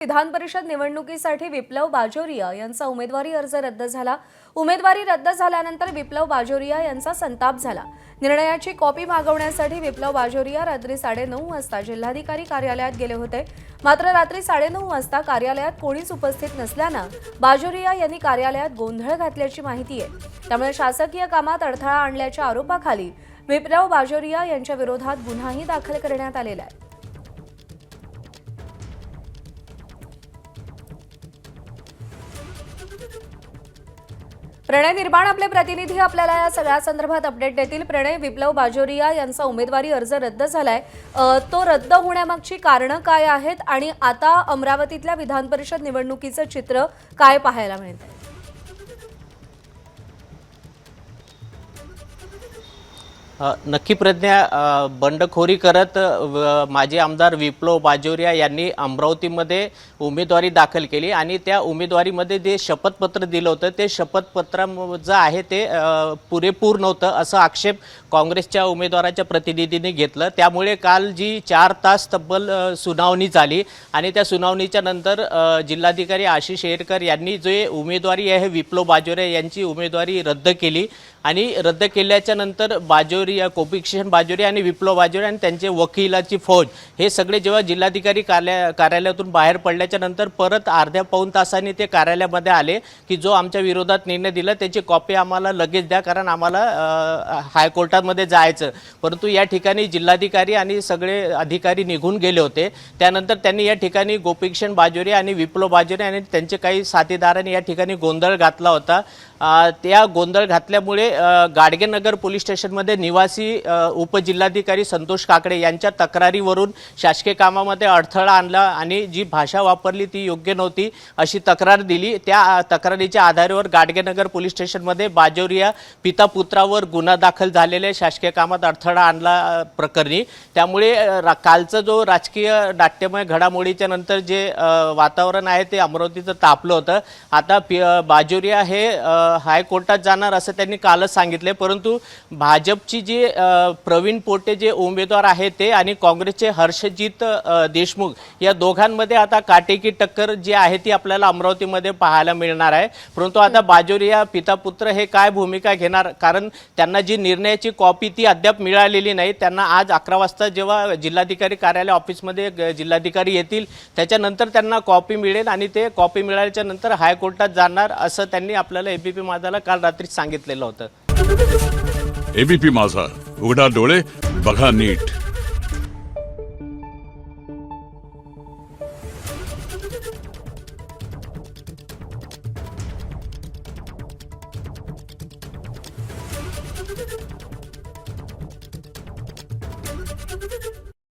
विधान परिषद निवडणुकीसाठी विप्लव बाजोरिया यांचा उमेदवारी अर्ज रद्द झाला। उमेदवारी रद्द झाल्यानंतर विप्लव बाजोरिया यांचा संताप झाला। निर्णयाची कॉपी मागवण्यासाठी विप्लव बाजोरिया रात्री 9:30 वाजता जिल्हाधिकारी कार्यालयात गेले होते। मात्र रात्री 9:30 वाजता कार्यालयात कोणीच उपस्थित नसल्याने बाजोरिया यांनी कार्यालयात गोंधळ घातल्याची माहिती आहे। त्यामुळे शासकीय कामात अडथळा आणल्याच्या आरोपाखाली विप्लव बाजोरिया यांच्या विरोधात गुन्हाही दाखल करण्यात आलेला आहे। प्रणय निर्माण आपले प्रतिनिधी आपल्याला या सगळ्या संदर्भात अपडेट देतील। प्रणय, विप्लव बाजोरिया यांचा उमेदवारी अर्ज रद्द झालाय, तो रद्द होण्यामागची कारणं काय आहेत आणि आता अमरावतीतल्या विधान परिषद निवडणुकीचं चित्र काय पाहायला मिळतंय? नक्की प्रज्ञा, बंडखोरी करत माजी आमदार विप्लव बाजोरिया यांनी अमरावतीमध्ये उमेदवारी दाखल केली आणि त्या उमेदवारीमध्ये जे शपथपत्र दिलं होतं ते शपथपत्र जे आहे ते पुरेपूर नव्हतं असं आक्षेप काँग्रेसच्या उमेदवाराच्या प्रतिनिधींनी घेतलं। त्यामुळे काल जी 4 तास तब्बल सुनावणी झाली आणि त्या सुनावणीच्या नंतर जिल्हाधिकारी आशिष येरकर यांनी जे उमेदवारी आहे विप्लव बाजोरिया यांची उमेदवारी रद्द केली आणि रद्द केल्याच्या नंतर बाजोरिया, कोपिकिशन बाजोरिया आणि विप्लव बाजोरिया आणि त्यांचे वकिलाची फौज हे सगळे जेव्हा जिल्हाधिकारी कार्यालयातून बाहेर पडल्याच्या नंतर परत अर्ध्या पाऊण तासांनी ते कार्यालयामध्ये आले की जो आमच्या विरोधात निर्णय दिला त्याची कॉपी आम्हाला लगेच द्या, कारण आम्हाला हायकोर्टामध्ये जायचं। परंतु या ठिकाणी जिल्हाधिकारी आणि सगळे अधिकारी निघून गेले होते। त्यानंतर त्यांनी या ठिकाणी कोपिकिशन बाजोरिया आणि विप्लव बाजोरिया आणि त्यांचे काही साथीदारांनी या ठिकाणी गोंधळ घातला होता। त्या गोंधळ घातल्यामुळे गाडगेनगर पोलीस स्टेशनमध्ये निवासी उपजिल्हाधिकारी संतोष काकडे यांच्या तक्रारीवरून शासकीय कामामध्ये अडथळा आणला आणि जी भाषा वापरली ती योग्य नव्हती अशी तक्रार दिली। त्या तक्रारीच्या आधारावर गाडगेनगर पोलीस स्टेशनमध्ये बाजोरिया पिता पुत्रावर गुन्हा दाखल झालेले शासकीय कामात अडथळा आणला प्रकरणी। त्यामुळे कालचा जो राजकीय नाट्यमय घडामोडीच्या नंतर जे वातावरण आहे ते अमरावतीचं तापलं होतं। आता बाजोरिया हे हायकोर्टात जाणार असं त्यांनी कालच सांगितले, परंतु भाजपची जी प्रवीण पोटे जे उमेदवार आहेत ते आणि काँग्रेसचे हर्षजित देशमुख या दोघांमध्ये आता काटेकी टक्कर जी आहे ती आपल्याला अमरावतीमध्ये पाहायला मिळणार आहे। परंतु आता बाजोरिया पिता पुत्र हे काय भूमिका घेणार, कारण त्यांना जी निर्णयाची कॉपी ती अद्याप मिळालेली नाही। त्यांना आज 11 वाजता जेव्हा जिल्हाधिकारी कार्यालय ऑफिसमध्ये जिल्हाधिकारी येतील त्याच्यानंतर त्यांना कॉपी मिळेल आणि ते कॉपी मिळाल्याच्या नंतर हायकोर्टात जाणार असं त्यांनी आपल्याला एबीपी माझाला काल रात्री सांगितलेलं होतं। एबीपी माझा, उघडा डोळे बघा नीट।